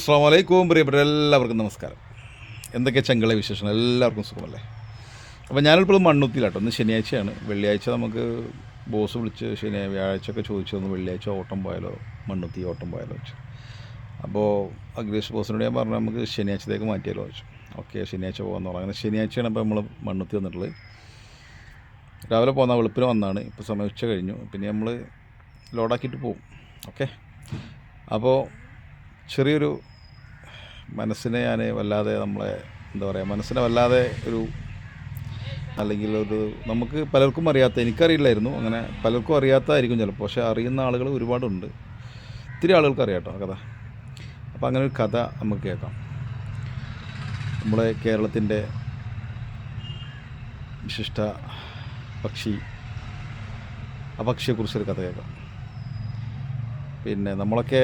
അസ്സാം വലൈക്കും പ്രിയപ്പെട്ട എല്ലാവർക്കും നമസ്കാരം. എന്തൊക്കെ ചങ്കളെ വിശേഷങ്ങൾ, എല്ലാവർക്കും സുഖമല്ലേ? അപ്പോൾ ഞാനിപ്പോഴും മണ്ണുത്തിയിലാട്ടോ. ഇന്ന് ശനിയാഴ്ചയാണ്. വെള്ളിയാഴ്ച നമുക്ക് ബോസ് വിളിച്ച് വ്യാഴാഴ്ചയൊക്കെ ചോദിച്ചു ഒന്ന് വെള്ളിയാഴ്ച ഓട്ടം പോയാലോ, മണ്ണുത്തി ഓട്ടം പോയാലോ വെച്ചു. അപ്പോൾ അഖിലേഷ് ബോസിനോട് ഞാൻ പറഞ്ഞു നമുക്ക് ശനിയാഴ്ചത്തേക്ക് മാറ്റിയാലോ വെച്ചു. ഓക്കെ, ശനിയാഴ്ച പോകാമെന്ന് പറഞ്ഞു. അങ്ങനെ ശനിയാഴ്ചയാണ് ഇപ്പോൾ നമ്മൾ മണ്ണുത്തി വന്നിട്ടുള്ളത്. രാവിലെ പോകുന്ന വെളുപ്പിന് വന്നാണ്. ഇപ്പോൾ സമയം ഉച്ച കഴിഞ്ഞു. പിന്നെ നമ്മൾ ലോഡാക്കിയിട്ട് പോകും. ഓക്കെ, അപ്പോൾ ചെറിയൊരു മനസ്സിനെ ഞാൻ വല്ലാതെ മനസ്സിനെ വല്ലാതെ അല്ലെങ്കിൽ നമുക്ക് പലർക്കും അറിയാത്ത, എനിക്കറിയില്ലായിരുന്നു, അങ്ങനെ പലർക്കും അറിയാത്തതായിരിക്കും ചിലപ്പോൾ, പക്ഷേ അറിയുന്ന ആളുകൾ ഒരുപാടുണ്ട്. ഒത്തിരി ആളുകൾക്ക് അറിയാം കേട്ടോ കഥ. അപ്പോൾ അങ്ങനെ ഒരു കഥ നമുക്ക് കേൾക്കാം. നമ്മുടെ കേരളത്തിൻ്റെ വിശിഷ്ട പക്ഷിയെക്കുറിച്ചൊരു കഥ കേൾക്കാം. പിന്നെ നമ്മളൊക്കെ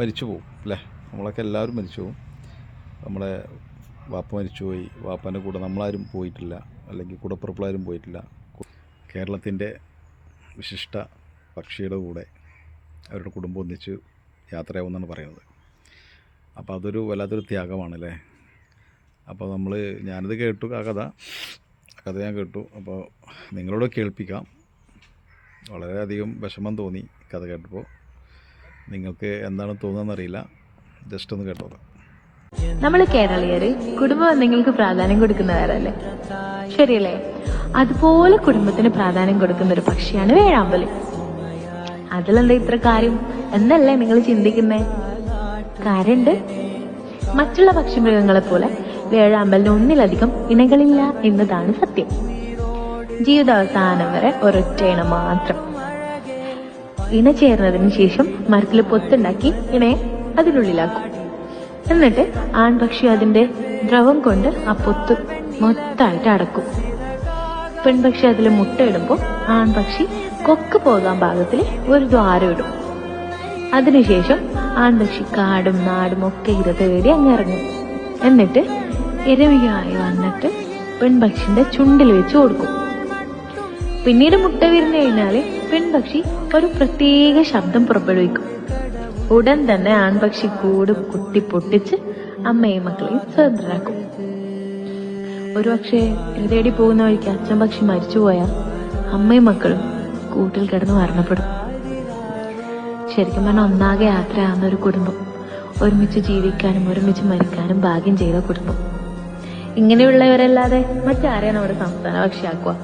മരിച്ചു പോകും അല്ലേ? നമ്മളൊക്കെ എല്ലാവരും മരിച്ചു പോകും. നമ്മുടെ വാപ്പ മരിച്ചുപോയി, വാപ്പൻ്റെ കൂടെ നമ്മളാരും പോയിട്ടില്ല, അല്ലെങ്കിൽ കൂടപ്പുറപ്പിളാരും പോയിട്ടില്ല. കേരളത്തിൻ്റെ വിശിഷ്ട പക്ഷിയുടെ കൂടെ അവരുടെ കുടുംബം ഒന്നിച്ച് യാത്രയാവുമെന്നാണ് പറയുന്നത്. അപ്പോൾ അതൊരു വല്ലാത്തൊരു ത്യാഗമാണല്ലേ. അപ്പോൾ ഞാനിത് കേട്ടു, ആ കഥ ഞാൻ കേട്ടു. അപ്പോൾ നിങ്ങളോട് കേൾപ്പിക്കാം. വളരെയധികം വിഷമം തോന്നി കഥ കേട്ടപ്പോൾ. നിങ്ങൾക്ക് എന്താണ് തോന്നുന്നതെന്നറിയില്ല, ജസ്റ്റ് ഒന്ന് കേട്ടോളാം. നമ്മൾ കേരളീയര് കുടുംബ ബന്ധങ്ങൾക്ക് പ്രാധാന്യം കൊടുക്കുന്നവരല്ലേ, ശരിയല്ലേ? അതുപോലെ കുടുംബത്തിന് പ്രാധാന്യം കൊടുക്കുന്ന ഒരു പക്ഷിയാണ് വേഴാമ്പല്. അതിലെന്താ ഇത്ര കാര്യം എന്നല്ലേ നിങ്ങൾ ചിന്തിക്കുന്നേ? കാര്യണ്ട്. മറ്റുള്ള പക്ഷിമൃഗങ്ങളെ പോലെ വേഴാമ്പലിന് ഒന്നിലധികം ഇണകളില്ല എന്നതാണ് സത്യം. ജീവിതാവസാനം വരെ ഒരൊറ്റ ഇണ മാത്രം. ഇണ ചേർന്നതിന് ശേഷം മരത്തിൽ പൊത്തുണ്ടാക്കി ഇണയെ അതിനുള്ളിലാക്കും. എന്നിട്ട് ആൺപക്ഷി അതിന്റെ ദ്രവം കൊണ്ട് ആ പൊത്ത് മൊത്തമായിട്ട് അടക്കും. പെൺപക്ഷി അതിൽ മുട്ടയിടുമ്പോൾ ആൺപക്ഷി കൊക്ക് പോകാൻ പാകത്തിൽ ഒരു ദ്വാരം ഇടും. അതിനുശേഷം ആൺപക്ഷി കാടും നാടും ഒക്കെ ഇര തേടി അങ്ങിറങ്ങും. എന്നിട്ട് ഇരവിയായി വന്നിട്ട് പെൺപക്ഷിന്റെ ചുണ്ടിൽ വെച്ച് കൊടുക്കും. പിന്നീട് മുട്ട വിരിഞ്ഞു കഴിഞ്ഞാല് പെൺപക്ഷി ഒരു പ്രത്യേക ശബ്ദം പുറപ്പെടുവിക്കും. ഉടൻ തന്നെ ആൺപക്ഷി കൂട് കുത്തി പൊട്ടിച്ച് അമ്മയും മക്കളെയും സ്വതന്ത്രരാക്കും. ഒരു പക്ഷേ തേടി പോകുന്ന വഴിക്ക് അച്ഛൻ പക്ഷി മരിച്ചുപോയാൽ അമ്മയും മക്കളും കൂട്ടിൽ കിടന്ന് മരണപ്പെടും. ശരിക്കും പറഞ്ഞാൽ ഒന്നാകെ യാത്രയാവുന്ന ഒരു കുടുംബം, ഒരുമിച്ച് ജീവിക്കാനും ഒരുമിച്ച് മരിക്കാനും ഭാഗ്യം ചെയ്ത കുടുംബം. ഇങ്ങനെയുള്ളവരല്ലാതെ മറ്റാരെയാണ് നമ്മുടെ സംസ്ഥാന പക്ഷിയാക്കുക?